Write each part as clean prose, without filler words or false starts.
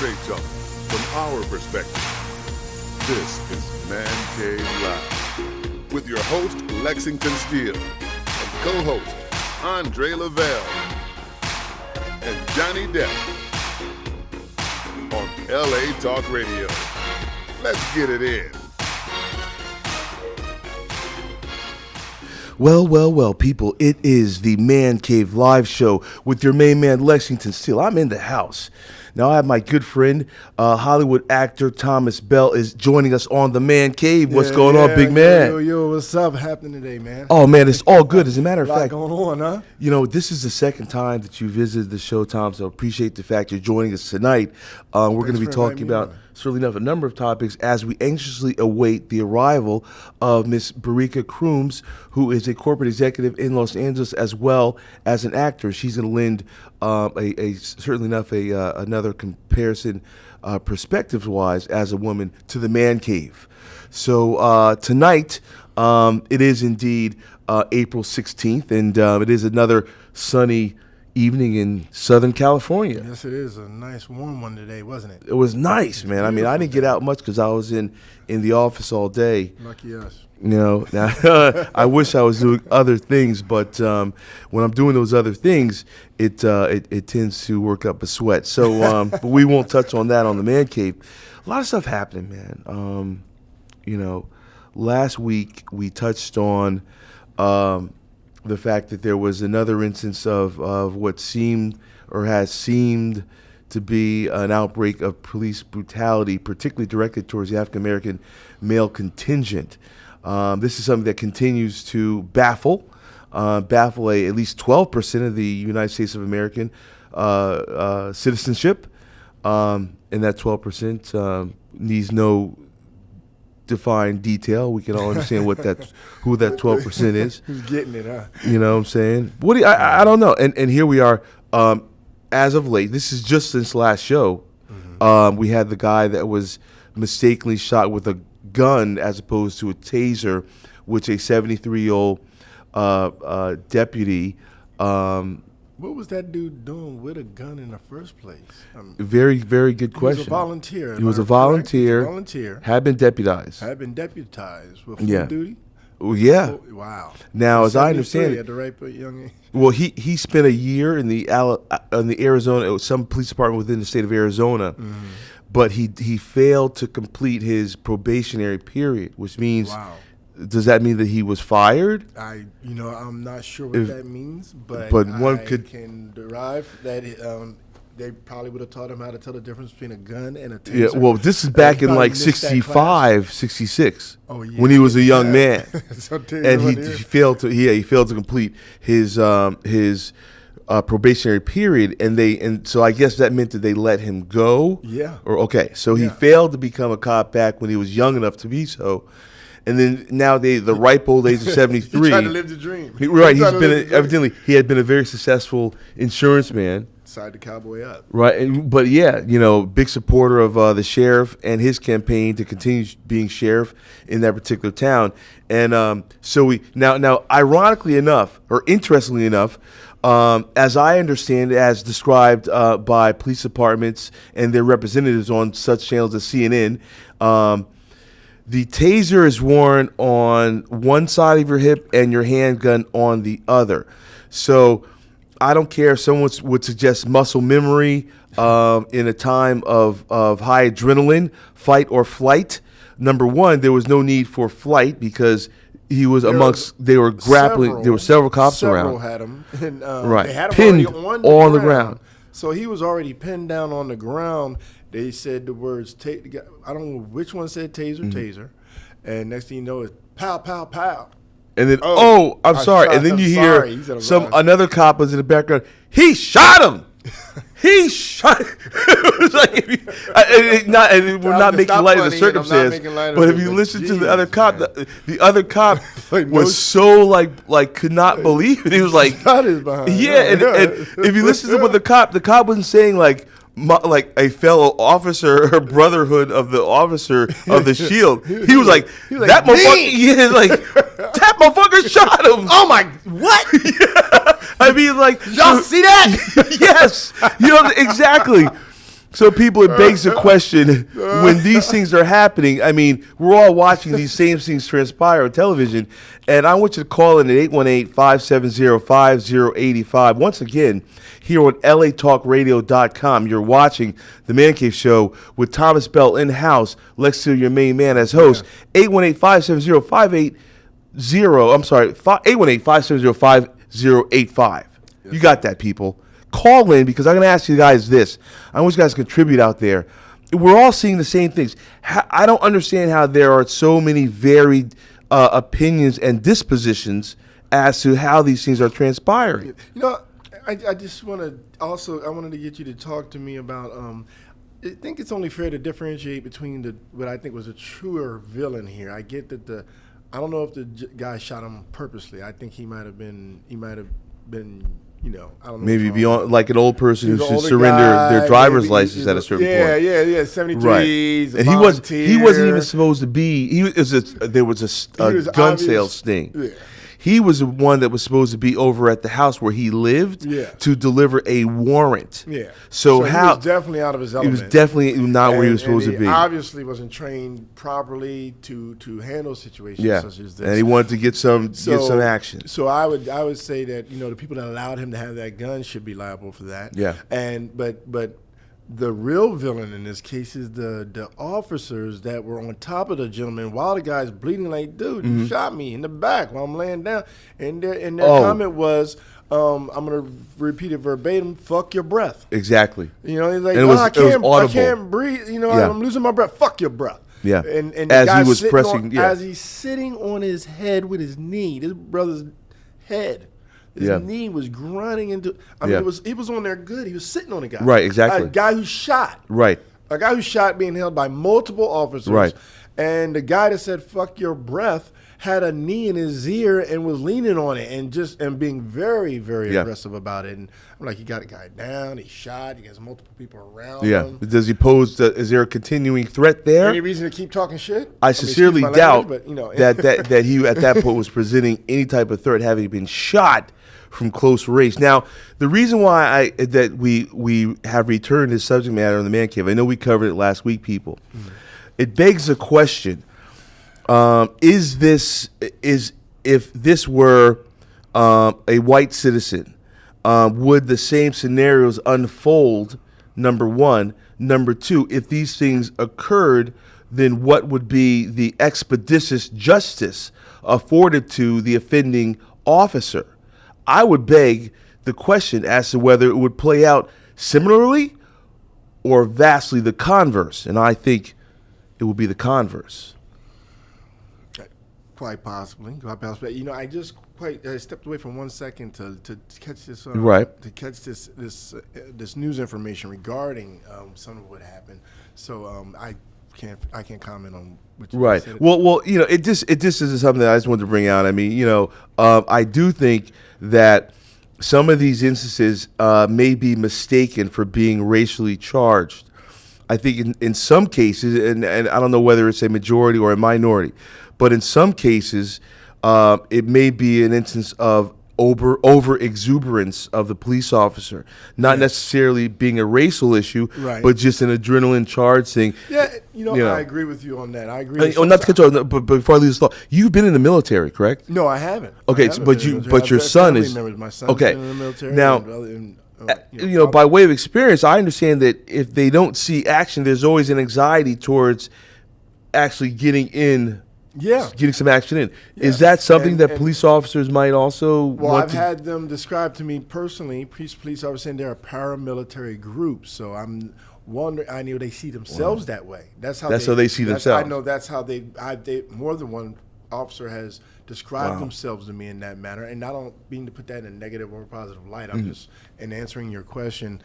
straight talk from our perspective. This is Mancave Live with your host, Lexington Steele, and co-host, Andre Lavelle, and Johnny Depp on LA Talk Radio. Let's get it in. Well, people, it is the Man Cave Live Show with your main man, Lexington Steele. I'm in the house. Now, I have my good friend, Hollywood actor Thomas Bell is joining us on the Man Cave. What's going on, big man? Yo, what's up happening today, man? Oh, man, it's all good. As a matter of fact, going on, huh? You know, this is the second time that you visited the show, Tom, so I appreciate the fact you're joining us tonight. We're going to be talking about, certainly enough, a number of topics as we anxiously await the arrival of Miss Barika Crooms, who is a corporate executive in Los Angeles as well as an actor. She's going to lend certainly enough another comparison perspectives-wise as a woman to the Man Cave. So tonight, it is indeed April 16th, and it is another sunny evening in Southern California. Yes, it is a nice warm one today, wasn't it? It was nice, man. I mean, I didn't get out much because I was in the office all day. Lucky us. You know, now I wish I was doing other things, but when I'm doing those other things, it tends to work up a sweat. So, but we won't touch on that on the Man Cave. A lot of stuff happening, man. You know, last week we touched on the fact that there was another instance of what seemed or has seemed to be an outbreak of police brutality, particularly directed towards the African American male contingent. This is something that continues to baffle at least 12% of the United States of American citizenship, and that 12% needs no defined detail. We can all understand who that 12% is. Who's getting it, huh? You know what I'm saying? I don't know. And here we are. As of late, this is just since last show. Mm-hmm. We had the guy that was mistakenly shot with a gun as opposed to a taser, which a 73-year-old deputy. What was that dude doing with a gun in the first place? Very, very good question. He was a volunteer. He was a volunteer. Had been deputized. With full duty? Well, yeah. Oh, wow. Now, as I understand it, at the right young age. Well, he spent a year in the Arizona, some police department within the state of Arizona, but he failed to complete his probationary period, which means, does that mean that he was fired? I'm not sure what that means, but one can derive that they probably would have taught him how to tell the difference between a gun and a taser. Yeah, well, this is back in like 65, 66, when he was a young man, and he failed to complete his probationary period, and so I guess that meant that they let him go. Yeah. So he failed to become a cop back when he was young enough to be so. And then now the ripe old age of 73. He tried to live the dream. Evidently he had been a very successful insurance man. Side the cowboy up. Right, but big supporter of the sheriff and his campaign to continue being sheriff in that particular town. And so we now, ironically enough, or interestingly enough, as I understand it, as described by police departments and their representatives on such channels as CNN, the taser is worn on one side of your hip and your handgun on the other. So I don't care if someone would suggest muscle memory in a time of high adrenaline, fight or flight. Number one, there was no need for flight because he was they were grappling. There were several cops around. Several had him. And, They had him pinned on the ground. So he was already pinned down on the ground. They said the words, I don't know which one said taser. And next thing you know, it's pow, pow, pow. And then, I'm sorry. And then you hear another cop was in the background. He shot him. He shot. It was like, we're not making light of the circumstance. But if you listen to the other cop, the other cop was so could not believe it. He was like, yeah. And if you listen to what the cop wasn't saying like a fellow officer or brotherhood of the officer of the shield. He was like that motherfucker. That motherfucker shot him. Oh my, what? Yeah. I mean, y'all see that? Yes. Exactly. So people, it begs the question, when these things are happening, I mean, we're all watching these same things transpire on television, and I want you to call in at 818-570-5085. Once again, here on latalkradio.com, you're watching The Man Cave Show with Thomas Bell in-house, Lex Steele, your main man, as host. 818-570-5880, 818-570-5085. You got that, people. Call in, because I'm going to ask you guys this. I want you guys to contribute out there. We're all seeing the same things. I don't understand how there are so many varied opinions and dispositions as to how these things are transpiring. You know, I just want to also, I wanted to get you to talk to me about, I think it's only fair to differentiate between what I think was a truer villain here. I get that I don't know if the guy shot him purposely. I think he might have been, you know, I don't know. Maybe beyond, like an old person who should surrender their driver's license at a certain point. Yeah, 73s. Right. And he wasn't even supposed to be. There was a gun sales sting. Yeah. He was the one that was supposed to be over at the house where he lived to deliver a warrant. Yeah. So he was definitely out of his element. He was definitely not where he was supposed to be. Obviously wasn't trained properly to handle situations such as this. And he wanted to get some action. So I would say that, you know, the people that allowed him to have that gun should be liable for that. Yeah. But the real villain in this case is the officers that were on top of the gentleman while the guy's bleeding. Like, dude, you shot me in the back while I'm laying down. And their comment was, I'm going to repeat it verbatim, fuck your breath. Exactly. You know, he's like, I can't breathe. You know, I'm losing my breath. Fuck your breath. Yeah. And as he was pressing, as he's sitting on his head with his knee, this brother's head. His knee was grinding into. I mean, he was on there good. He was sitting on a guy. Right, exactly. A guy who shot. Right. A guy who shot being held by multiple officers. Right. And the guy that said "fuck your breath" had a knee in his ear and was leaning on it and being very, very aggressive about it. And I'm like, you got a guy down. He shot. He has multiple people around him. Does he pose? Is there a continuing threat there? Any reason to keep talking shit? I sincerely doubt language, but, you know. that he at that point was presenting any type of threat, having been shot from close range. Now, the reason why that we have returned this subject matter on the Man Cave, I know we covered it last week, people. It begs the question: if this were a white citizen, would the same scenarios unfold? Number one. Number two, if these things occurred, then what would be the expeditious justice afforded to the offending officer? I would beg the question as to whether it would play out similarly or vastly the converse. And I think it would be the converse. Quite possibly. You know, I just stepped away for 1 second to catch this. To catch this news information regarding some of what happened. So I can't comment on what you said. Well, you know, it just is something that I just wanted to bring out. I mean, you know, I do think that some of these instances may be mistaken for being racially charged. I think in some cases, and I don't know whether it's a majority or a minority, but in some cases, it may be an instance of over exuberance of the police officer, not necessarily being a racial issue, but just an adrenaline charge thing. Yeah, you know, I agree with you on that. I agree. Not to cut you off, but before I leave this thought, you've been in the military, correct? No, I haven't. Okay, but your son is my son okay. In the military now, you know, by way of experience, I understand that if they don't see action, there's always an anxiety towards actually getting some action in. Yeah. Is that something that police officers might also want I've had them describe to me personally, police officers saying they're a paramilitary group. So I'm wondering, I know they see themselves that way. That's how they see themselves. I know that's how they more than one officer has described themselves to me in that manner. And I don't mean to put that in a negative or positive light. I'm just, in answering your question,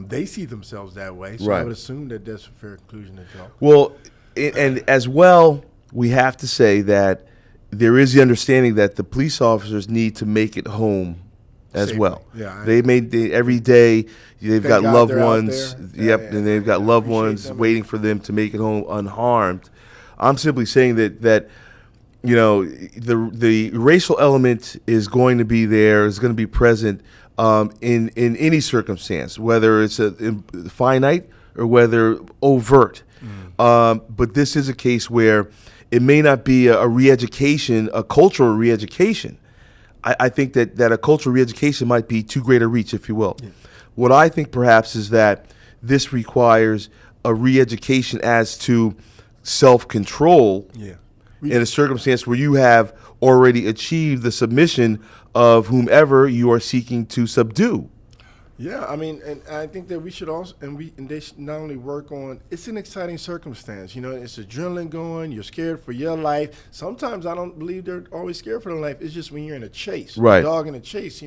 they see themselves that way. So I would assume that that's a fair conclusion to draw. Well, and as well, we have to say that there is the understanding that the police officers need to make it home as Safely. well. Yeah, every day they've got God loved they're out ones. there. And they've got loved ones waiting for them to make it home unharmed. I'm simply saying that you know, the racial element is going to be there, is going to be present in any circumstance, whether it's a finite or whether overt. But this is a case where it may not be a re-education, a cultural re-education. I think that a cultural re-education might be too great a reach, if you will. Yeah. What I think perhaps is that this requires a re-education as to self-control in a circumstance where you have already achieved the submission of whomever you are seeking to subdue. Yeah, I mean, and I think that we should also, and they should not only work on, it's an exciting circumstance. You know, it's adrenaline going, you're scared for your life. Sometimes I don't believe they're always scared for their life. It's just when you're in a chase, right. A dog in a chase,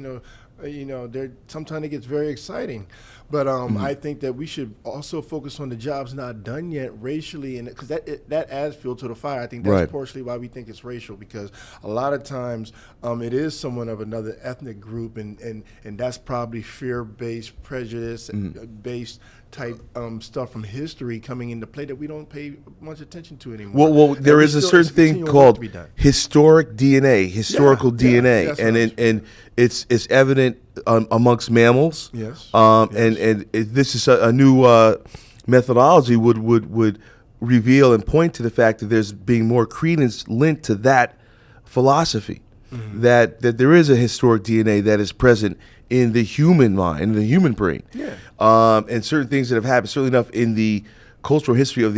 sometimes it gets very exciting. But I think that we should also focus on the jobs not done yet racially, and because that adds fuel to the fire. I think that's partially why we think it's racial, because a lot of times it is someone of another ethnic group, and that's probably fear-based, prejudice-based type stuff from history coming into play that we don't pay much attention to anymore. Well, there is a certain thing called historical DNA, and it's evident amongst mammals. Yes. And this is a new methodology would reveal and point to the fact that there's being more credence linked to that philosophy, that there is a historic DNA that is present in the human mind, in the human brain. Yeah. And certain things that have happened, certainly enough in the cultural history of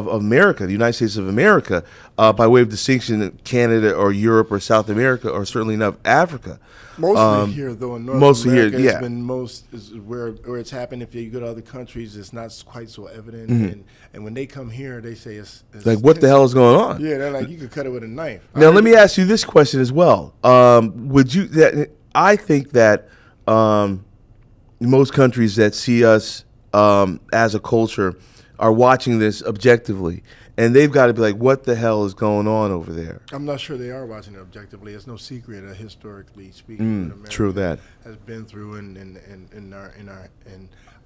America, the United States of America, by way of distinction, Canada or Europe or South America, or certainly enough Africa. Mostly here, though, in North America, it's been is where it's happened. If you go to other countries, it's not quite so evident. And when they come here, they say it's like, what the hell is going on? Yeah, they're like, you could cut it with a knife. Now, let me ask you this question as well. I think that most countries that see us as a culture are watching this objectively, and they've got to be like, what the hell is going on over there? I'm not sure they are watching it objectively. It's no secret that historically speaking, America true that has been through, and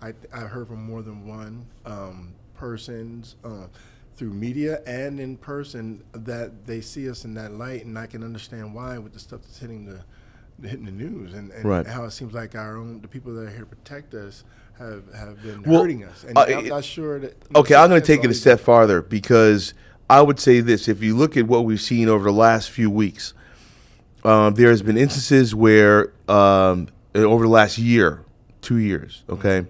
I heard from more than one persons through media and in person that they see us in that light, and I can understand why with the stuff that's hitting the news, and how it seems like the people that are here to protect us have been hurting us. And I'm not sure that... Okay, I'm going to take it a step farther, because I would say this. If you look at what we've seen over the last few weeks, there has been instances where over the last 2 years, okay,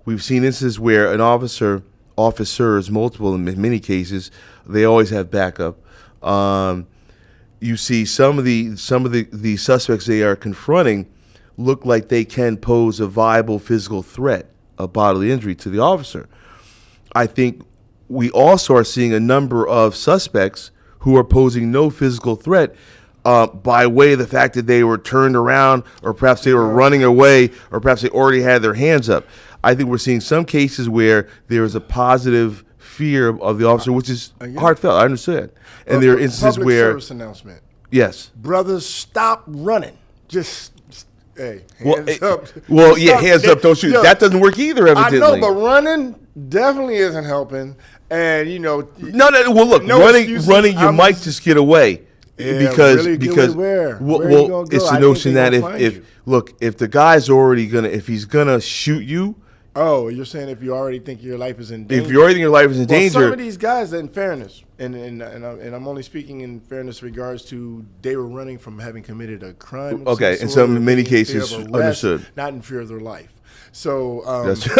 we've seen instances where an officers, multiple in many cases, they always have backup. You see some of the suspects they are confronting look like they can pose a viable physical threat of bodily injury to the officer. I think we also are seeing a number of suspects who are posing no physical threat by way of the fact that they were turned around, or perhaps they were running away, or perhaps they already had their hands up. I think we're seeing some cases where there is a positive fear of the officer, which is heartfelt. I understand. And there are instances where... Public service announcement. Yes. Brothers, stop running. Just... Hey, hands up. Well, hands up, don't shoot. That doesn't work either, evidently. I know, but running definitely isn't helping. And, No, well, look, running, you might just get away. Yeah, because where it's the notion that if the guy's already if he's gonna shoot you. Oh, you're saying if you already think your life is in danger. If you already think your life is in danger. Some of these guys, in fairness, and I'm only speaking in fairness regards to they were running from having committed a crime. Okay, in some many cases, arrest, understood. Not in fear of their life. So, that's you're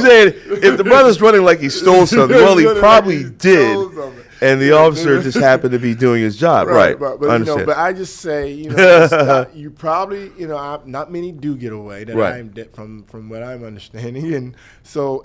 saying if the brother's running like he stole something, well, he probably did. And the officer just happened to be doing his job, right? But I just say, you probably, not many do get away. From what I'm understanding, and so,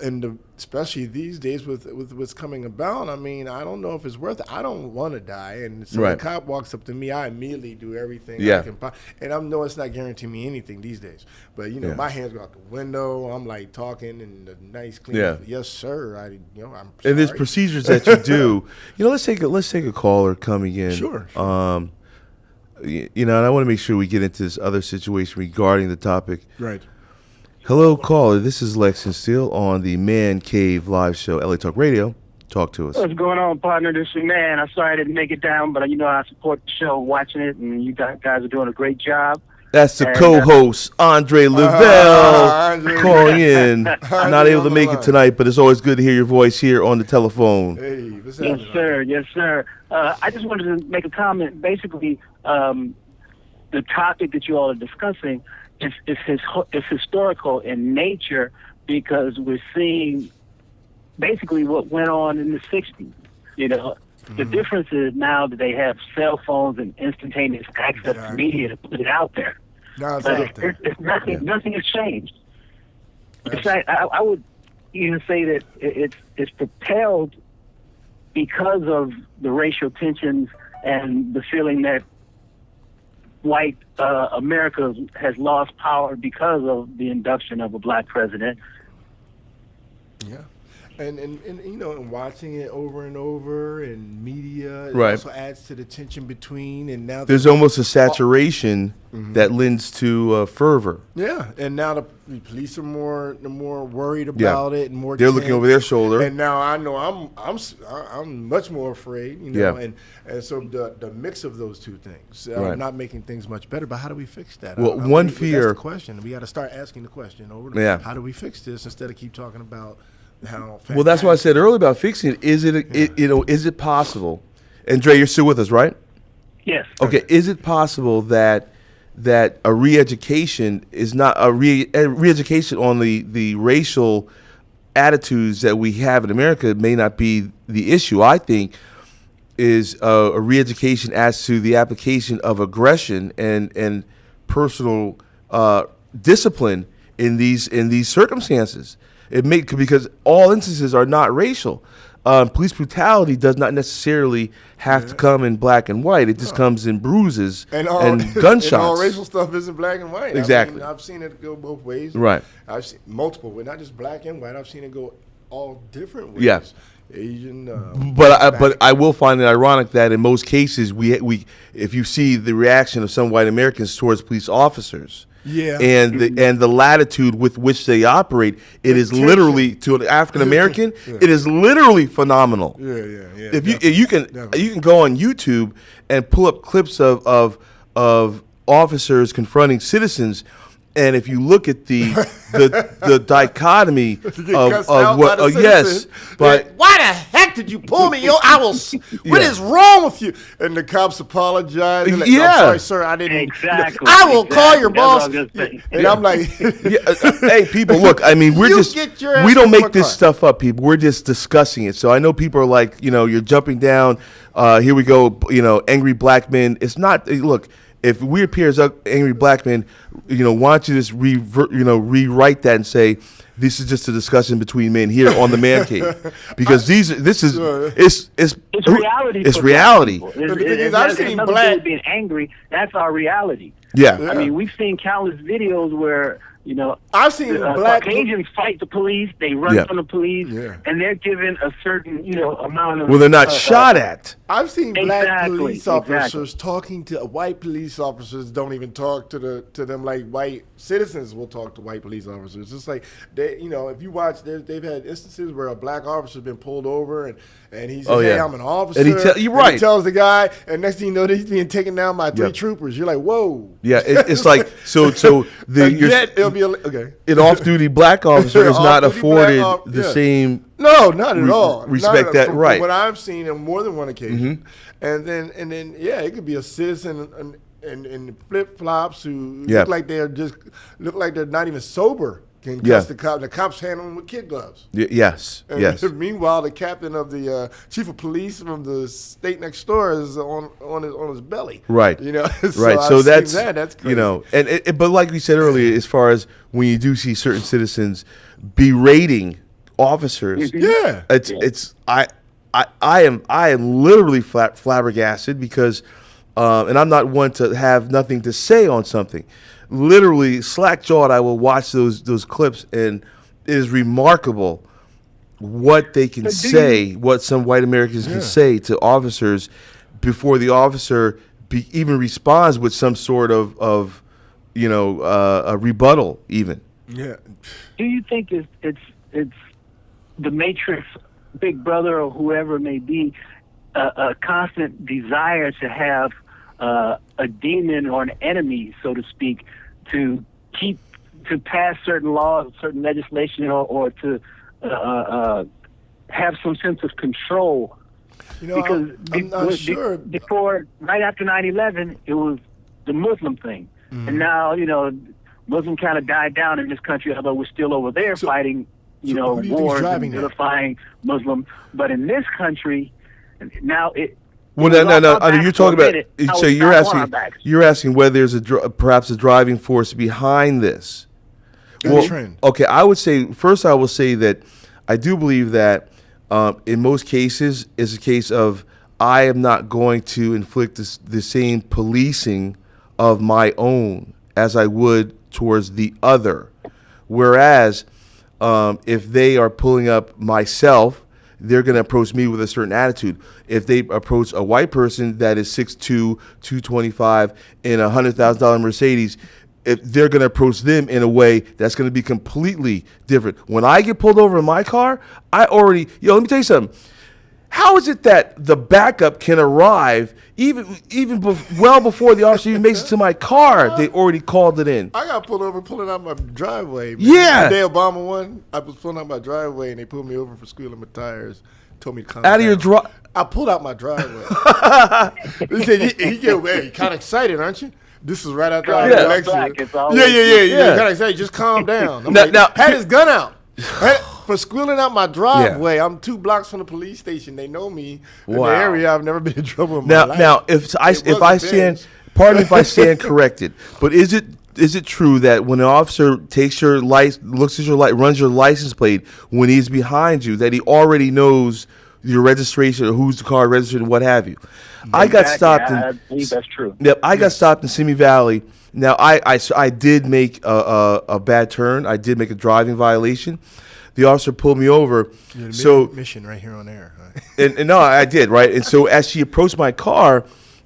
especially these days with what's coming about, I mean, I don't know if it's worth it. I don't want to die, and so the cop walks up to me, I immediately do everything I can. And I know it's not guaranteeing me anything these days, but my hands go out the window. I'm like talking and the nice clean. Yes, sir. I'm sorry. And there's procedures that you do. Let's take a caller coming in. Sure. And I want to make sure we get into this other situation regarding the topic. Right. Hello, caller. This is Lex and Steele on the Mancave live show, LA Talk Radio. Talk to us. What's going on, partner? This is man. I'm sorry I didn't make it down, but I support the show, watching it, and you guys are doing a great job. That's the co-host, Andre Lavelle, calling in. Not able to make it tonight, but it's always good to hear your voice here on the telephone. Hey, yes, sir. Yes, sir. I just wanted to make a comment. Basically, the topic that you all are discussing is historical in nature because we're seeing basically what went on in the 60s. You know, the difference is now that they have cell phones and instantaneous access to media to put it out there. But it's nothing has changed. In fact, I would even say that it's propelled because of the racial tensions and the feeling that white America has lost power because of the induction of a black president. Yeah. And you know, and watching it over and over in media, it right. also adds to the tension between. And now there's almost a saturation that lends to fervor. Yeah, and now the police are more worried about it and more. They're looking over their shoulder. And now I know I'm much more afraid. You know, and so the mix of those two things, not making things much better. But how do we fix that? Well, fear. That's the question. We got to start asking the question over. How do we fix this instead of keep talking about. Well, that's why I said earlier about fixing it. Is it possible? And Dre, you're still with us, right? Yes. Okay. Is it possible that a re-education is not a re-education on the racial attitudes that we have in America may not be the issue? I think is a re-education as to the application of aggression and personal discipline in these circumstances. Because all instances are not racial. Police brutality does not necessarily have to come in black and white. It just comes in bruises and gunshots. And all racial stuff isn't black and white. Exactly. I've seen it go both ways. Right. I've seen multiple ways, not just black and white. I've seen it go all different ways. Yeah. Asian. But I will find it ironic that in most cases we if you see the reaction of some white Americans towards police officers. Yeah, and the latitude with which they operate, it is literally to an African American, it is literally phenomenal. Yeah. If you can go on YouTube and pull up clips of officers confronting citizens, and if you look at the dichotomy of what but why the heck did you pull me? What is wrong with you? And the cops apologize. Like, I'm sorry, sir, I didn't. Exactly. I will call your boss. And I'm like, hey, people, look. I mean, we don't make this stuff up, people. We're just discussing it. So I know people are like, you're jumping down. Here we go. Angry black men. It's not. Look. If we appear as angry black men, why don't you just rewrite that and say this is just a discussion between men here on the Mancave, because it's reality. It's reality. I've seen black being angry. That's our reality. Yeah. I mean, we've seen countless videos where I've seen black Caucasians fight the police. They run from the police, and they're given a certain amount of. Well, they're not shot at. I've seen black police officers talking to white police officers. Don't even talk to them like white citizens will talk to white police officers. It's like they, if you watch, they've had instances where a black officer's been pulled over and he says, "Hey, I'm an officer." And he tells the guy, and next thing you know, he's being taken down by 3 troopers. You're like, whoa. Yeah, it's like so it'll be okay. An off-duty black officer is not afforded the same. No, not at all. Respect that right. From what I've seen on more than one occasion, and then it could be a citizen in flip flops who look like they're not even sober. Can cuss the cop. The cops handle them with kid gloves. Yes. Meanwhile, the captain of the chief of police from the state next door is on his belly. Right. So that's crazy. But like we said earlier, as far as when you do see certain citizens berating officers, I am literally flabbergasted because, and I'm not one to have nothing to say on something. Literally slack-jawed, I will watch those clips, and it is remarkable what they can say, what some white Americans can say to officers before the officer even responds with some sort of a rebuttal even. Yeah. Do you think it's the Matrix, Big Brother, or whoever it may be, a constant desire to have a demon or an enemy, so to speak, to pass certain laws, certain legislation, or to have some sense of control. Because I'm not sure. Before, right after 9/11, it was the Muslim thing, and now Muslim kind of died down in this country, although we're still over there fighting, wars and vilifying Muslim. But in this country, now it. Well, no. You're talking about. So you're asking whether there's perhaps a driving force behind this. Well, okay. I will say that I do believe that in most cases it's a case of I am not going to inflict the same policing of my own as I would towards the other. Whereas if they are pulling up myself, they're going to approach me with a certain attitude. If they approach a white person that is 6'2", 225 in a $100,000 Mercedes, if they're going to approach them in a way that's going to be completely different. When I get pulled over in my car, let me tell you something. How is it that the backup can arrive well before the officer even makes it to my car? They already called it in. I got pulled over pulling out my driveway. Man. Yeah. The day Obama won, I was pulling out my driveway, and they pulled me over for squealing my tires. Told me to calm out down. Of your drive. I pulled out my driveway. He said, "Hey, kind of excited, aren't you?" This is right after the election. Yeah. Kind of excited. Just calm down. Now, had his gun out. For squealing out my driveway, I'm 2 blocks from the police station. They know me in the area. I've never been in trouble in my life. Now, if I stand, pardon me if I stand corrected, but is it true that when an officer takes your looks at your light, runs your license plate when he's behind you, that he already knows your registration or who's the car registered and what have you? I got stopped. I believe that's true. Yep, I got stopped in Simi Valley. Now, I did make a bad turn. I did make a driving violation. The officer pulled me over. Mission right here on air. Right? and no, I did, right? And so as she approached my car,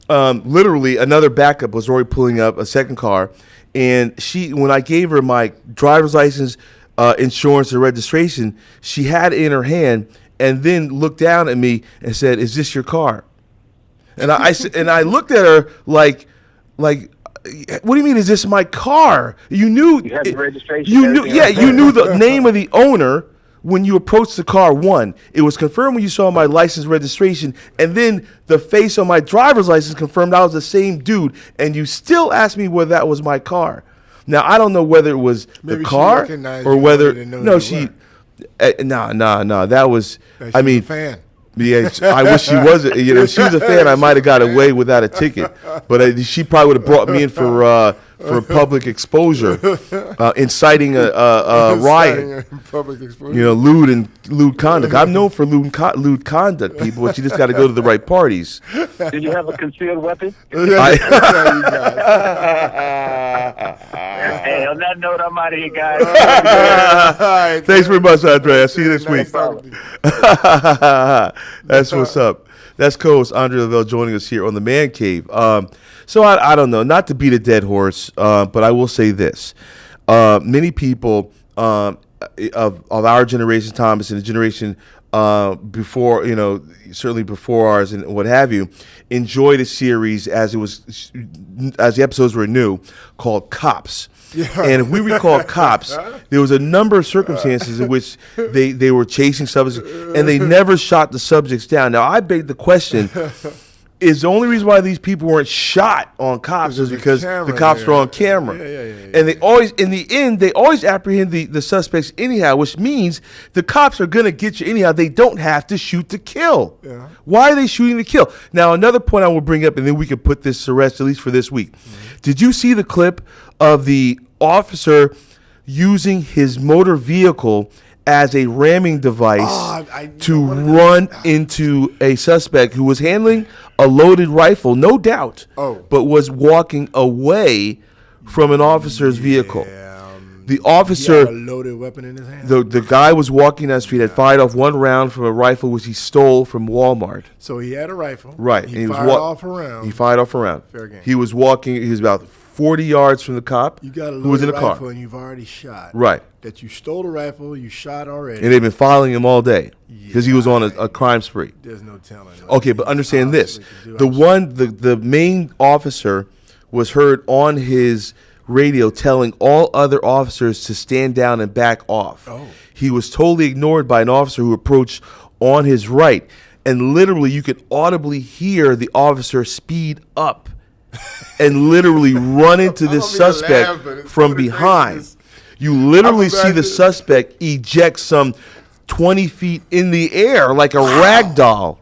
literally another backup was already pulling up, a second car. And when I gave her my driver's license, insurance, and registration, she had it in her hand and then looked down at me and said, "Is this your car?" And I looked at her like, what do you mean? Is this my car? You knew you had the registration. You knew the name of the owner when you approached the car. One, it was confirmed when you saw my license registration, and then the face on my driver's license confirmed I was the same dude. And you still asked me whether that was my car. Now I don't know whether it was the car or whether that was. I mean, a fan. Yeah, I wish she wasn't. If she was a fan, I might have got away without a ticket. But she probably would have brought me in for public exposure, inciting a riot. Public exposure. Lewd conduct. I'm known for lewd conduct, people. But you just got to go to the right parties. Did you have a concealed weapon? Hey, on that note, I'm out of here, guys. Thanks very much, Andre. I'll see you next week. That's what's up. That's co-host Andre Lavelle joining us here on the Man Cave. So I don't know, not to beat a dead horse, but I will say this: many people of our generation, Thomas, and the generation before, certainly before ours and what have you, enjoyed a series as the episodes were new, called Cops. Yeah. And if we recall Cops, there was a number of circumstances in which they were chasing subjects and they never shot the subjects down. Now, I beg the question, is the only reason why these people weren't shot on Cops is because the cops were on camera. Yeah. And they always, in the end, they always apprehend the suspects anyhow, which means the cops are going to get you anyhow. They don't have to shoot to kill. Yeah. Why are they shooting to kill? Now, another point I will bring up, and then we can put this to rest, at least for this week. Mm-hmm. Did you see the clip of the officer using his motor vehicle as a ramming device to run into a suspect who was handling a loaded rifle, no doubt, but was walking away from an officer's vehicle? The officer, he had a loaded weapon in his hand. The guy was walking down the street, had fired off one round from a rifle which he stole from Walmart. So he had a rifle. Right. He fired off a round. He fired off a round. Fair game. He was walking. He was about 40 yards from the cop. You got a who was in loaded a rifle car. And you've already shot. Right. That you stole the rifle, you shot already. And they've been following him all day. Yeah. because he was on a crime spree. There's no telling. Okay, but understand this: the main officer was heard on his radio telling all other officers to stand down and back off. Oh. He was totally ignored by an officer who approached on his right, and literally you could audibly hear the officer speed up and literally run into this suspect from behind. You literally see the suspect eject some 20 feet in the air like a rag doll.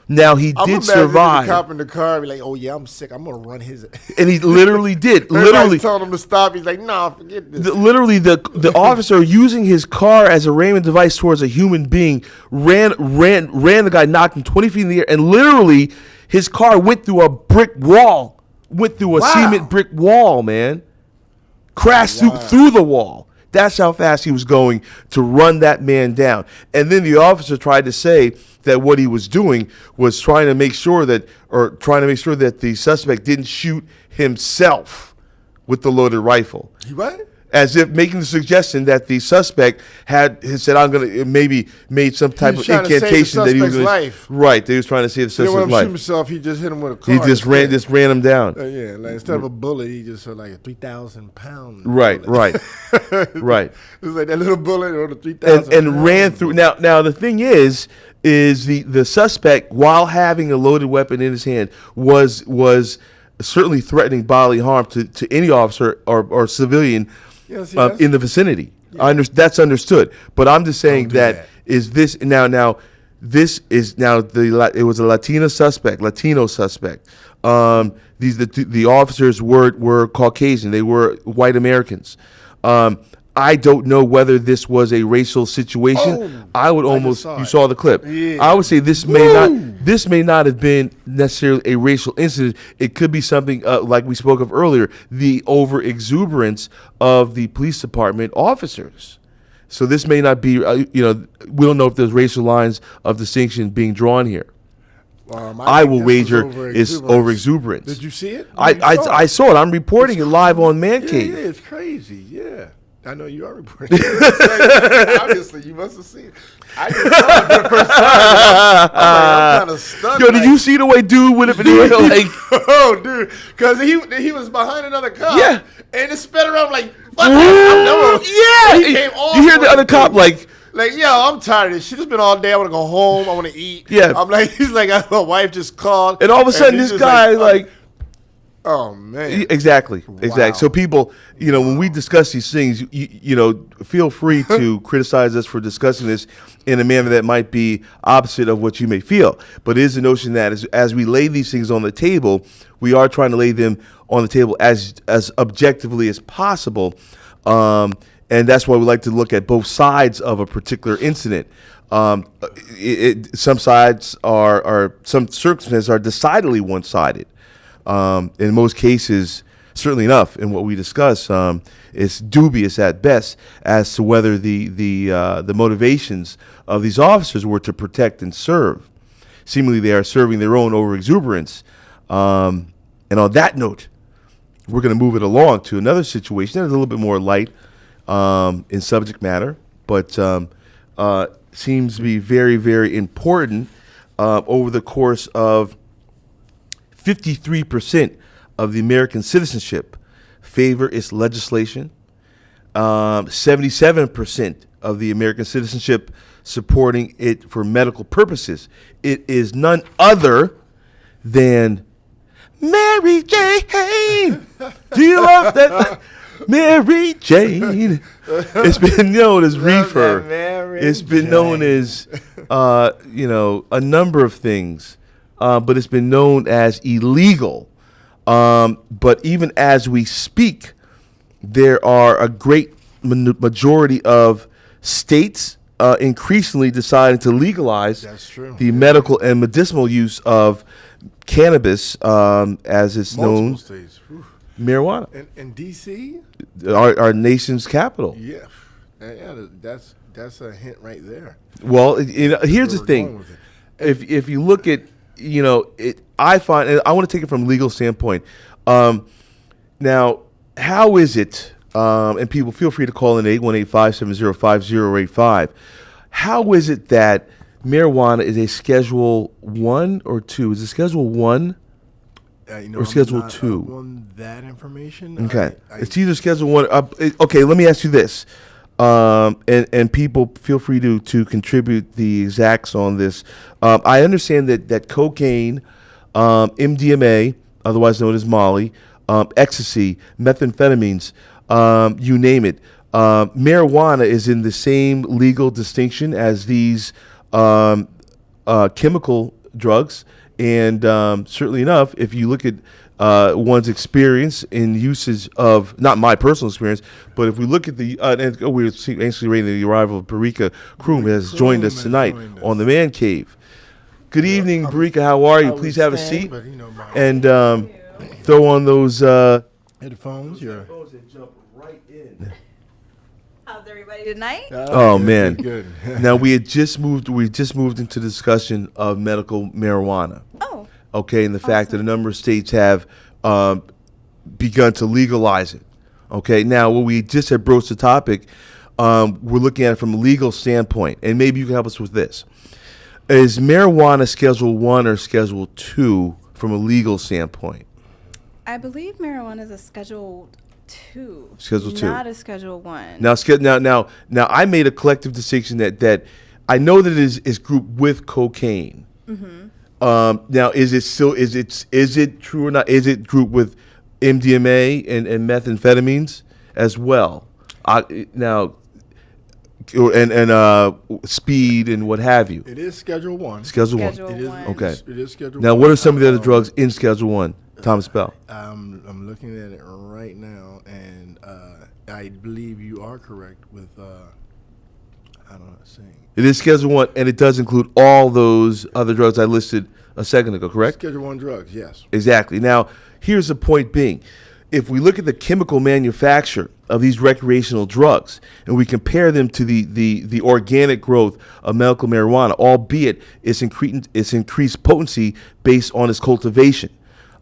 Now, he did survive. The cop in the car be like, "Oh yeah, I'm sick. I'm gonna run his." And he literally did. Literally told him to stop. He's like, "Nah, forget this." Literally, the officer using his car as a ramming device towards a human being ran the guy, knocked him 20 feet in the air, and literally his car went through a brick wall, cement brick wall, man. Crashed through the wall. That's how fast he was going to run that man down. And then the officer tried to say that what he was doing was trying to make sure that the suspect didn't shoot himself with the loaded rifle. What? As if making the suggestion that the suspect had said, "I'm gonna," maybe made some type of incantation that he was gonna, life. Right, they was trying to save the suspect's life. Shoot himself, he just hit him with a car. He just ran him down. Yeah, like instead of a bullet, he just had like a 3,000 pound. Right. Right. It was like that little bullet or the 3,000. And ran through. Now the thing is the suspect, while having a loaded weapon in his hand, was certainly threatening bodily harm to any officer or civilian in the vicinity. Yeah. That's understood. But I'm just saying that. It was a Latino suspect. The officers were Caucasian. They were white Americans. I don't know whether this was a racial situation. You saw the clip. Yeah. I would say this may not have been necessarily a racial incident. It could be something like we spoke of earlier, the over exuberance of the police department officers. So this may not be, we don't know if there's racial lines of distinction being drawn here. I will wager it's over exuberance. Did you see it? I saw it. I'm reporting it live on Mancave. Yeah, it's crazy. Yeah. I know you are reporting it. Obviously, you must have seen it. I just saw it for the first time. I'm kind of stunned. Yo, did you see the way dude went up in the air? Like, oh, dude. Because he was behind another cop. Yeah. And it sped around like, fuck. Yeah. He came off. You hear the other cop like, yo, I'm tired of this shit. It's been all day. I want to go home. I want to eat. Yeah. I'm like, he's like, my wife just called. And all of a sudden, this guy like oh man! Exactly. Wow. So people, when we discuss these things, feel free to criticize us for discussing this in a manner that might be opposite of what you may feel. But it is the notion that as we lay these things on the table, we are trying to lay them on the table as objectively as possible, and that's why we like to look at both sides of a particular incident. Some sides some circumstances are decidedly one-sided. In most cases, certainly enough, in what we discuss, it's dubious at best as to whether the motivations of these officers were to protect and serve. Seemingly, they are serving their own overexuberance. And on that note, we're going to move it along to another situation that is a little bit more light in subject matter, but seems to be very, very important over the course of 53% of the American citizenship favor its legislation. 77% of the American citizenship supporting it for medical purposes. It is none other than Mary Jane. Do you love that? Mary Jane. It's been known as reefer. It's been known as, a number of things. But it's been known as illegal. But even as we speak, there are a great majority of states increasingly deciding to legalize the medical and medicinal use of cannabis, as it's known, states. marijuana. In D.C.? Our nation's capital. Yeah, that's a hint right there. Well, here's the thing. If you look at I find, and I want to take it from a legal standpoint. Now, how is it, and people feel free to call in 818-570-5085, how is it that marijuana is a Schedule 1 or 2? Is it Schedule 1 or Schedule 2? On that information. Okay. It's either Schedule 1. Okay, let me ask you this. And people feel free to contribute the exacts on this. I understand that cocaine, MDMA, otherwise known as Molly, ecstasy, methamphetamines, you name it. Marijuana is in the same legal distinction as these chemical drugs. And certainly enough, if you look at one's experience in usage of, not my personal experience, but if we look at the, we're anxiously waiting the arrival of Barika Kroom, has joined us tonight on the Mancave. Good evening, Barika. How are you? Please have a seat. And throw on those headphones. That jump right in. How's everybody tonight? Oh man, good. Now we just moved into the discussion of medical marijuana. Oh. Okay, and the fact that a number of states have begun to legalize it. Okay, now when we just had broached the topic, we're looking at it from a legal standpoint, and maybe you can help us with this. Is marijuana Schedule 1 or Schedule 2 from a legal standpoint? I believe marijuana is a Schedule 2. Schedule 2. Not a Schedule 1. Now, I made a collective distinction that I know that it is grouped with cocaine. Mm-hmm. Now, is it true or not? Is it grouped with MDMA and methamphetamines as well? Speed and what have you. It is Schedule 1. Schedule 1. It is, okay. It is Schedule 1. Now, what are some of the other drugs in Schedule 1? Thomas Bell. I'm looking at it right now, and I believe you are correct with, I don't know what I'm saying. It is Schedule 1, and it does include all those other drugs I listed a second ago, correct? Schedule 1 drugs, yes. Exactly. Now, here's the point being. If we look at the chemical manufacture of these recreational drugs and we compare them to the organic growth of medical marijuana, albeit its increased potency based on its cultivation,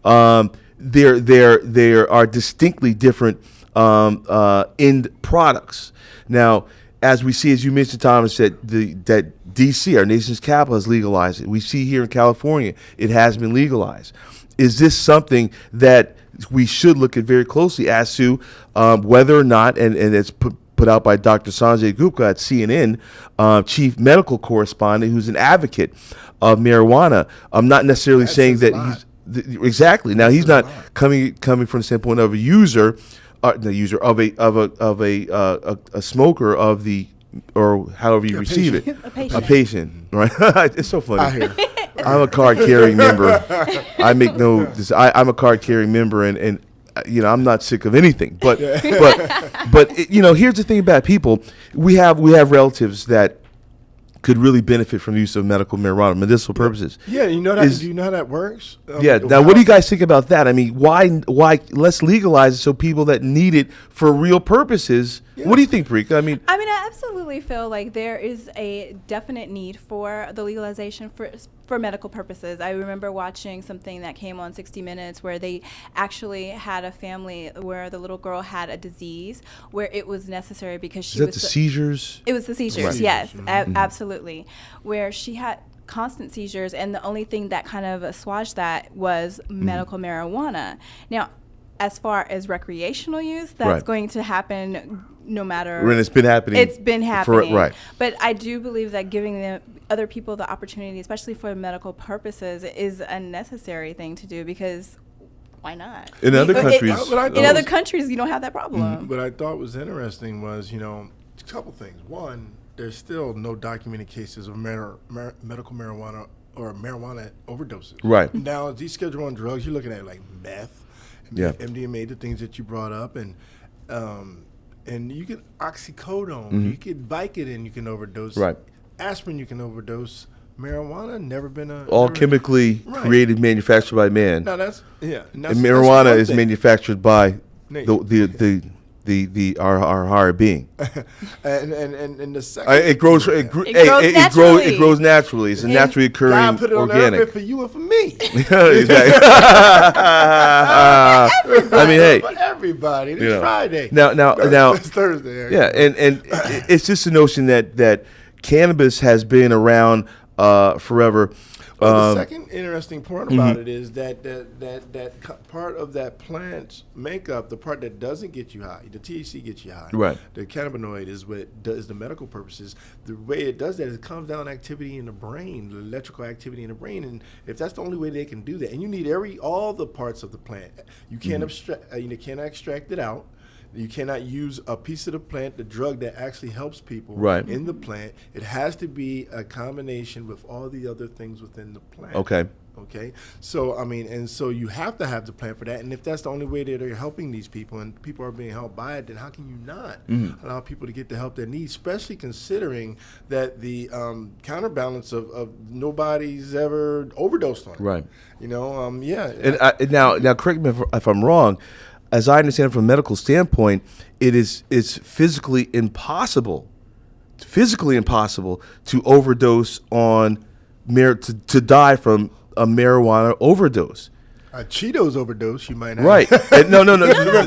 there are distinctly different end products. Now, as we see, as you mentioned, Thomas, that D.C., our nation's capital, has legalized it. We see here in California it has been legalized. Is this something that we should look at very closely as to whether or not, and it's put out by Dr. Sanjay Gupta at CNN, chief medical correspondent, who's an advocate of marijuana. I'm not necessarily saying that he's exactly. Now, he's not coming from the standpoint of a user, of a smoker of the, or however you receive it, a patient, right? It's so funny. I hear. I'm a card-carrying member. I'm a card-carrying member, and I'm not sick of anything. But here's the thing about people. We have relatives that could really benefit from the use of medical marijuana, medicinal purposes. Yeah, do you know how that works? Now, what do you guys think about that? I mean, why let's legalize it so people that need it for real purposes. Yeah. What do you think, Barika? I mean, I absolutely feel like there is a definite need for the legalization for medical purposes. I remember watching something that came on 60 Minutes where they actually had a family where the little girl had a disease where it was necessary because she was... the seizures? It was the seizures, right. Yes, mm-hmm. Absolutely. Where she had constant seizures, and the only thing that kind of assuaged that was medical marijuana. Now, as far as recreational use, that's going to happen no matter... When it's been happening. It's been happening. Right. But I do believe that giving the other people the opportunity, especially for medical purposes, is a necessary thing to do because why not? In other countries... In other countries, you don't have that problem. Mm-hmm. What I thought was interesting was, a couple things. One, there's still no documented cases of medical marijuana or marijuana overdoses. Right. Now, these Schedule 1 drugs, you're looking at like meth, MDMA, the things that you brought up, and you can oxycodone, you can Vicodin, you can overdose. Right. Aspirin, you can overdose. Marijuana, never been all chemically created, manufactured by man. No, and marijuana is manufactured by our higher being. and the second, it grows naturally. It's a naturally occurring God put it organic. On earth for you and for me. Exactly. I mean, hey, but everybody. It's Friday. Now, it's Thursday. Yeah, and it's just a notion that cannabis has been around forever. The second interesting part about it is that part of that plant's makeup, the part that doesn't get you high, the THC gets you high. Right. The cannabinoid is what does the medical purposes. The way it does that is it calms down activity in the brain, the electrical activity in the brain, and if that's the only way they can do that, and you need all the parts of the plant, you can't you cannot extract it out. You cannot use a piece of the plant, the drug that actually helps people in the plant. It has to be a combination with all the other things within the plant. Okay. So, and so you have to have the plant for that. And if that's the only way that they're helping these people and people are being helped by it, then how can you not allow people to get the help they need, especially considering that the counterbalance of nobody's ever overdosed on it. Right. And now correct me if I'm wrong. As I understand it from a medical standpoint, it's physically impossible to overdose on to die from a marijuana overdose. A Cheetos overdose, you might have. Right. No.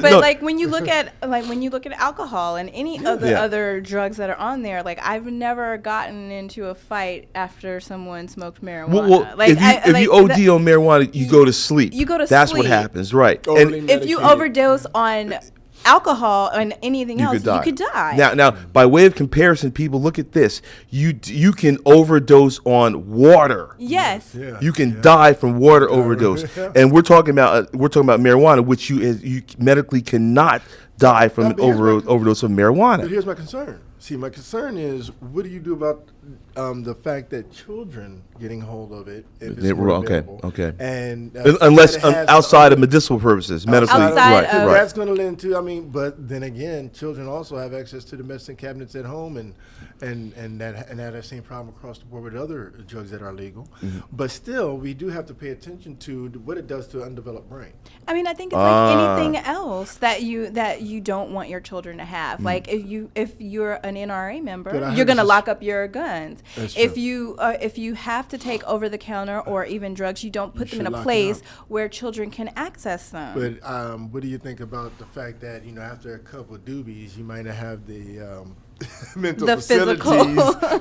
But like when you look at alcohol and any of the other drugs that are on there, like I've never gotten into a fight after someone smoked marijuana. Well like if you OD on marijuana, you go to sleep. That's what happens, right? And if you overdose on alcohol and anything else, you could die. Now, by way of comparison, people look at this. You can overdose on water. Yes. You can die from water overdose, and we're talking about marijuana, which you medically cannot die from overdose of marijuana. But here's my concern. See, my concern is, what do you do about the fact that children getting hold of it? If it's available, and unless outside of medicinal purposes, medically, right. That's going to lend to. But then again, children also have access to the medicine cabinets at home, and that same problem across the board with other drugs that are legal. But still, we do have to pay attention to what it does to an undeveloped brain. I think it's like anything else that you don't want your children to have. Like if you're an NRA member, you're going to lock up your guns. If you have to take over the counter or even drugs, you don't put them in a place where children can access them. But what do you think about the fact that after a couple of doobies, you might not have the mental facilities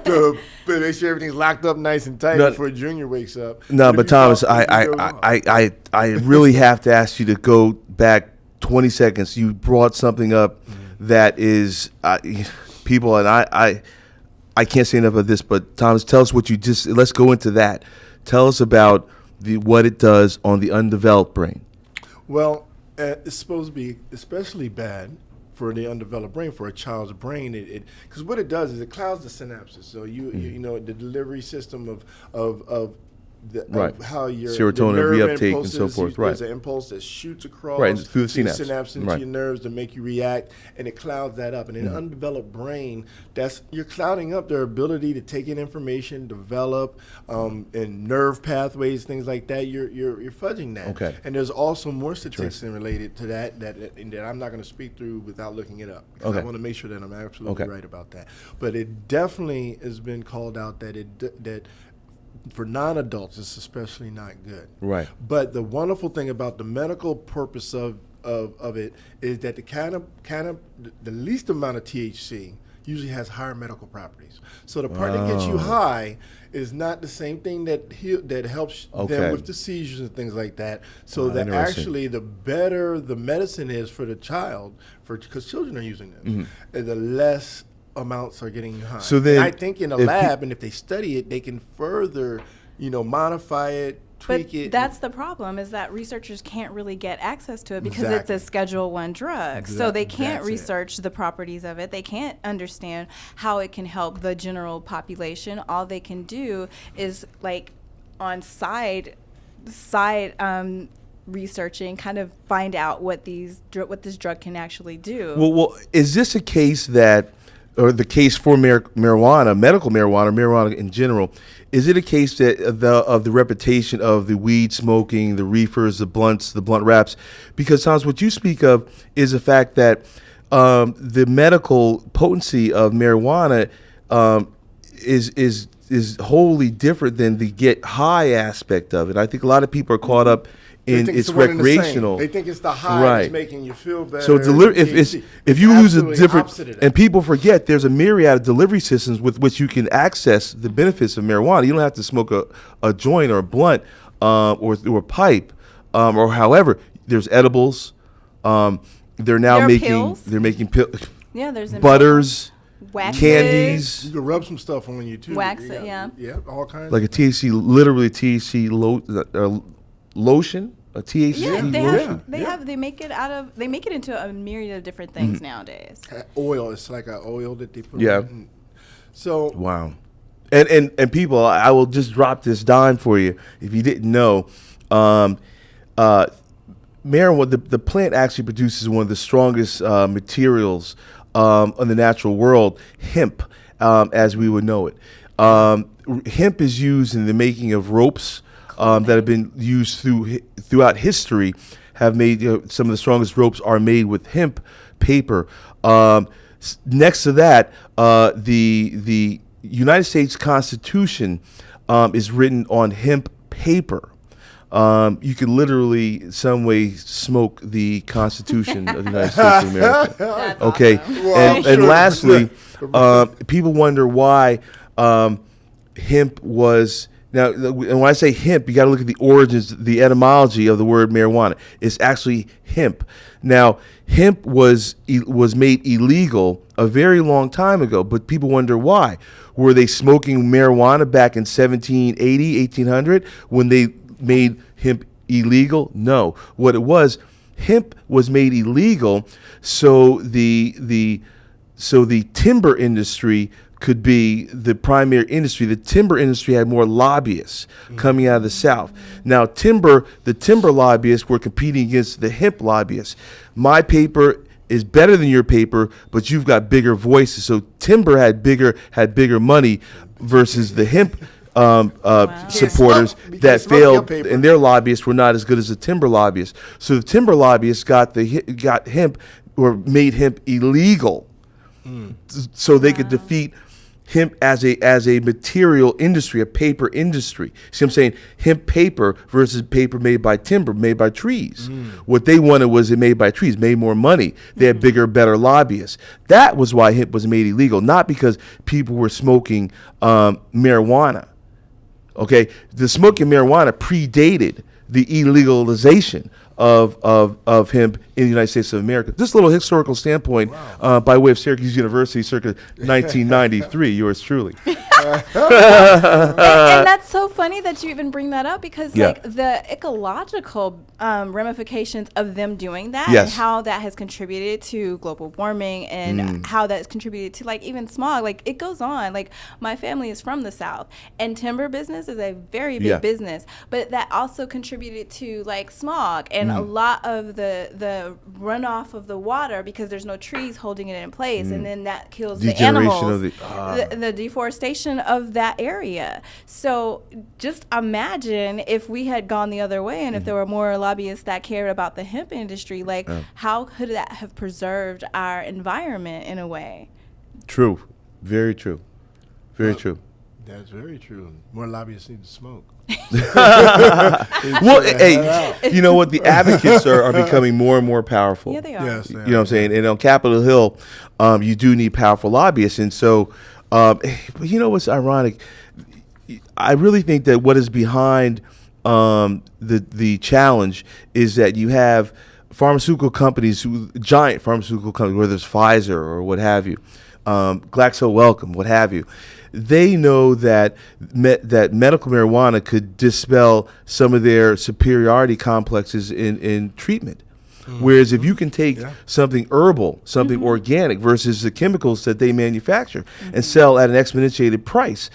to make sure everything's locked up nice and tight before Junior wakes up? No, but Thomas, I really have to ask you to go back 20 seconds. You brought something up that is people, and I can't say enough of this, but Thomas, tell us what let's go into that. Tell us about what it does on the undeveloped brain. Well, it's supposed to be especially bad for the undeveloped brain, for a child's brain, because what it does is it clouds the synapses. So the delivery system of how your serotonin reuptake and so forth. There's an impulse that shoots across through the synapse into your nerves to make you react, and it clouds that up. And in an undeveloped brain, you're clouding up their ability to take in information, develop, and nerve pathways, things like that. You're fudging that. Okay. And there's also more statistics related to that I'm not going to speak through without looking it up, because I want to make sure that I'm absolutely right about that. But it definitely has been called out that for non-adults, it's especially not good. Right. But the wonderful thing about the medical purpose of it is that the least amount of THC usually has higher medical properties. So the part that gets you high is not the same thing that helps them with the seizures and things like that. So that actually the better the medicine is for the child, because children are using them, the less amounts are getting high. So then, and I think in a lab, and if they study it, they can further, modify it, tweak it. That's the problem, is that researchers can't really get access to it because it's a Schedule I drug. So they can't research the properties of it. They can't understand how it can help the general population. All they can do is on side researching, kind of find out what this drug can actually do. Well, is this a case or the case for marijuana, medical marijuana in general, is it a case that of the reputation of the weed smoking, the reefers, the blunts, the blunt wraps? Because, Thomas, what you speak of is the fact that the medical potency of marijuana is is wholly different than the get high aspect of it. I think a lot of people are caught up in it's recreational. They think it's the high that's making you feel better. So if you use a different, and people forget there's a myriad of delivery systems with which you can access the benefits of marijuana. You don't have to smoke a joint or a blunt or a pipe or however. There's edibles. They're making pills. Yeah, there's butters. Waxes. Candies. You can rub some stuff on you too. Wax it, yeah, all kinds. Like a THC, literally THC lotion, a THC. Yeah, they make it into a myriad of different things nowadays. Oil, it's like an oil that they put. on. So wow, and people, I will just drop this dime for you if you didn't know. Marijuana, the plant actually produces one of the strongest materials in the natural world, hemp, as we would know it. Hemp is used in the making of ropes that have been used throughout history. Have made some of the strongest ropes are made with hemp paper. Next to that, the United States Constitution is written on hemp paper. You could literally, some way, smoke the Constitution of the United States of America. That's okay, awesome. Well, and lastly, people wonder why hemp was. Now, when I say hemp, you got to look at the origins, the etymology of the word marijuana. It's actually hemp. Now, hemp was made illegal a very long time ago, but people wonder why. Were they smoking marijuana back in 1780, 1800 when they made hemp illegal? No. What it was, hemp was made illegal so the timber industry could be the primary industry. The timber industry had more lobbyists coming out of the South. Now, the timber lobbyists were competing against the hemp lobbyists. My paper is better than your paper, but you've got bigger voices. So timber had bigger money versus the hemp supporters that failed, and their lobbyists were not as good as the timber lobbyists. So the timber lobbyists got hemp, or made hemp illegal, so they could defeat hemp as a material industry, a paper industry. See what I'm saying? Hemp paper versus paper made by timber, made by trees. What they wanted was it made by trees, made more money. They had bigger, better lobbyists. That was why hemp was made illegal, not because people were smoking marijuana. Okay, the smoking marijuana predated the illegalization of hemp in the United States of America. This little historical standpoint by way of Syracuse University circa 1993, yours truly. And that's so funny that you even bring that up because like the ecological ramifications of them doing that and how that has contributed to global warming and how that's contributed to like even smog, like it goes on. Like my family is from the South and timber business is a very big business, but that also contributed to like smog and a lot of the runoff of the water because there's no trees holding it in place and then that kills the animals, the deforestation of that area. So just imagine if we had gone the other way and if there were more lobbyists that cared about the hemp industry, like how could that have preserved our environment in a way? True. Very true. Very true. That's very true. More lobbyists need to smoke. Well, hey, you know what? The advocates are becoming more and more powerful. Yeah, they are. Yes, you know what I'm saying? And on Capitol Hill, you do need powerful lobbyists. And so, but you know what's ironic? I really think that what is behind the challenge is that you have pharmaceutical companies, giant pharmaceutical companies, whether it's Pfizer or what have you, Glaxo Wellcome, what have you. They know that that medical marijuana could dispel some of their superiority complexes in treatment. Whereas if you can take something herbal, something organic versus the chemicals that they manufacture and sell at an exponentiated price,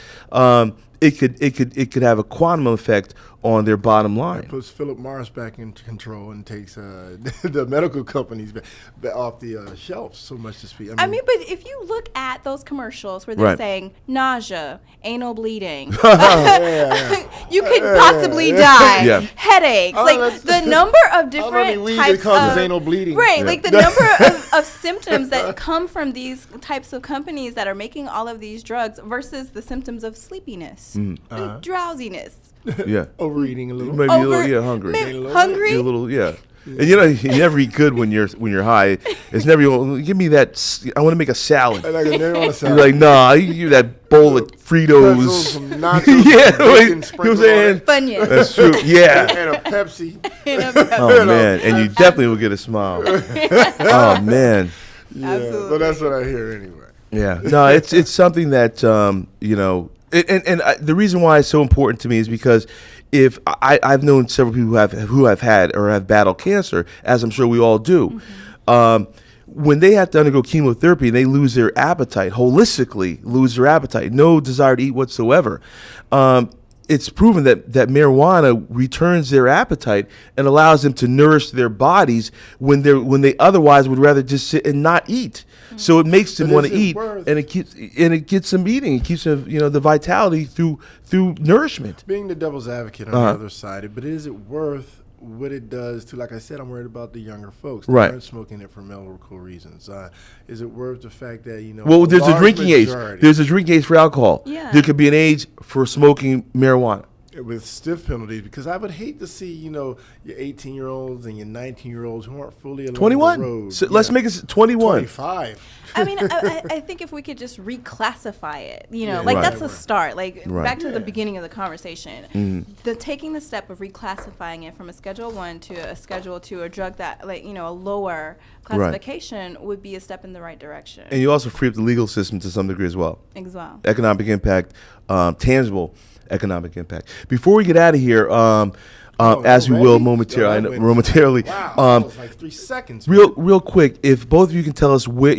it could have a quantum effect on their bottom line. It puts Philip Morris back into control and takes the medical companies back off the shelf, so much to speak. I mean, but if you look at those commercials where they're saying nausea, anal bleeding, you could possibly die, headaches, like the number of different types of anal bleeding, right? Like the number of symptoms that come from these types of companies that are making all of these drugs versus the symptoms of sleepiness and drowsiness. Yeah, overeating a little, maybe a little, hungry, hungry, a little, And you never eat good when you're high. It's never. Give me that. I want to make a salad. I never want a salad. You're like, nah, you give that bowl of Fritos. Some nachos, you know saying? Funyuns. That's true. Yeah. And a Pepsi. Oh man, and you definitely will get a smile. Oh man. Yeah, absolutely. But that's what I hear anyway. Yeah. No, it's something that And the reason why it's so important to me is because if I've known several people who have had or have battled cancer, as I'm sure we all do, when they have to undergo chemotherapy and they lose their appetite, holistically lose their appetite, no desire to eat whatsoever, it's proven that marijuana returns their appetite and allows them to nourish their bodies when they otherwise would rather just sit and not eat. So it makes them want to eat, and it gets them eating. It keeps them, the vitality through nourishment. Being the devil's advocate on the other side, but is it worth what it does to? Like I said, I'm worried about the younger folks that aren't smoking it for medical reasons. Is it worth the fact that Well, there's a drinking age. There's a drinking age for alcohol. Yeah. There could be an age for smoking marijuana. With stiff penalties, because I would hate to see, your 18-year-olds and your 19-year-olds who aren't fully along 21? the road. So let's make it 21. 25. I mean, I think if we could just reclassify it, that's a start. Back to the beginning of the conversation. The taking the step of reclassifying it from a Schedule 1 to a Schedule 2, a drug that, a lower classification would be a step in the right direction. And you also free up the legal system to some degree as well. Exactly. Economic impact, tangible economic impact. Before we get out of here, as we will momentarily. Wow, that was like 3 seconds. Real quick, if both of you can tell us what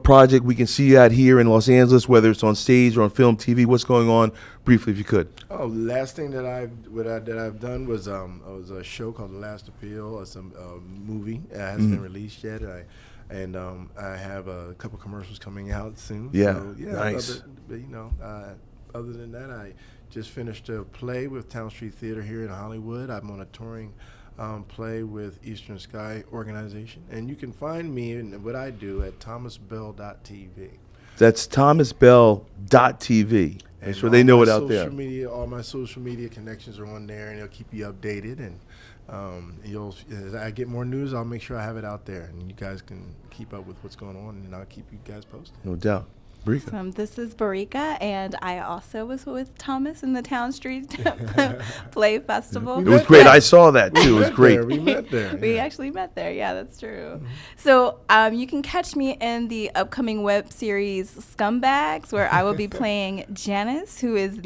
project we can see you at here in Los Angeles, whether it's on stage or on film, TV, what's going on, briefly, if you could. Oh, the last thing that I've done was a show called The Last Appeal. It's a movie. It hasn't been released yet. I have a couple commercials coming out soon. Yeah, so, nice. Other than that, I just finished a play with Town Street Theater here in Hollywood. I'm on a touring play with Eastern Sky Organization. And you can find me and what I do at thomasbell.tv. That's thomasbell.tv. Make sure they know it out there. All my social media connections are on there, and it'll keep you updated. And as I get more news, I'll make sure I have it out there, and you guys can keep up with what's going on, and I'll keep you guys posted. No doubt. This is Barika, and I also was with Thomas in the Town Street Play Festival. It was great. I saw that, too. It was great. We met there. We actually met there. Yeah, that's true. So you can catch me in the upcoming web series Scumbags, where I will be playing Janice, who is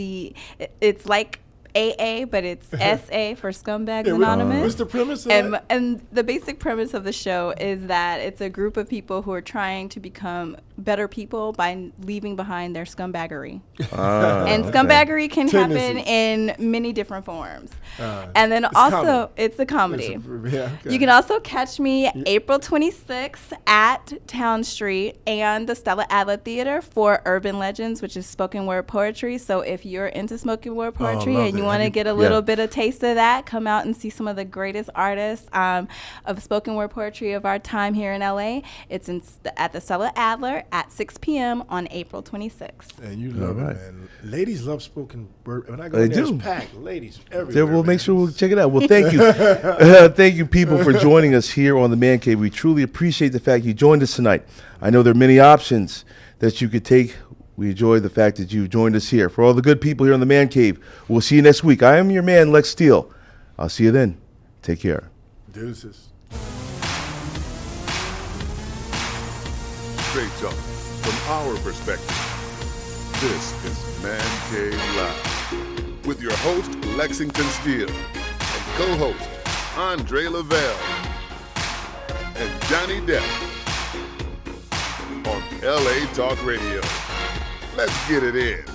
it's like AA, but it's SA for Scumbags Anonymous. What's the premise of that? And the basic premise of the show is that it's a group of people who are trying to become better people by leaving behind their scumbaggery. And scumbaggery can happen in many different forms. And then it's a comedy. You can also catch me April 26th at Town Street and the Stella Adler Theater for Urban Legends, which is spoken word poetry. So if you're into spoken word poetry and you want to get a little bit of taste of that, come out and see some of the greatest artists of spoken word poetry of our time here in LA. It's at the Stella Adler at 6 p.m. on April 26th. And you love it, man. Ladies love spoken word. When I go there, it's packed. Ladies everywhere. We'll make sure we'll check it out. Well, thank you. Thank you, people, for joining us here on the Man Cave. We truly appreciate the fact you joined us tonight. I know there are many options that you could take. We enjoy the fact that you've joined us here. For all the good people here on the Man Cave, we'll see you next week. I am your man, Lex Steele. I'll see you then. Take care. Deuces. Straight talk from our perspective. This is Man Cave Live with your host, Lexington Steele, and co-host, Andre Lavelle, and Johnny Depp on LA Talk Radio. Let's get it in.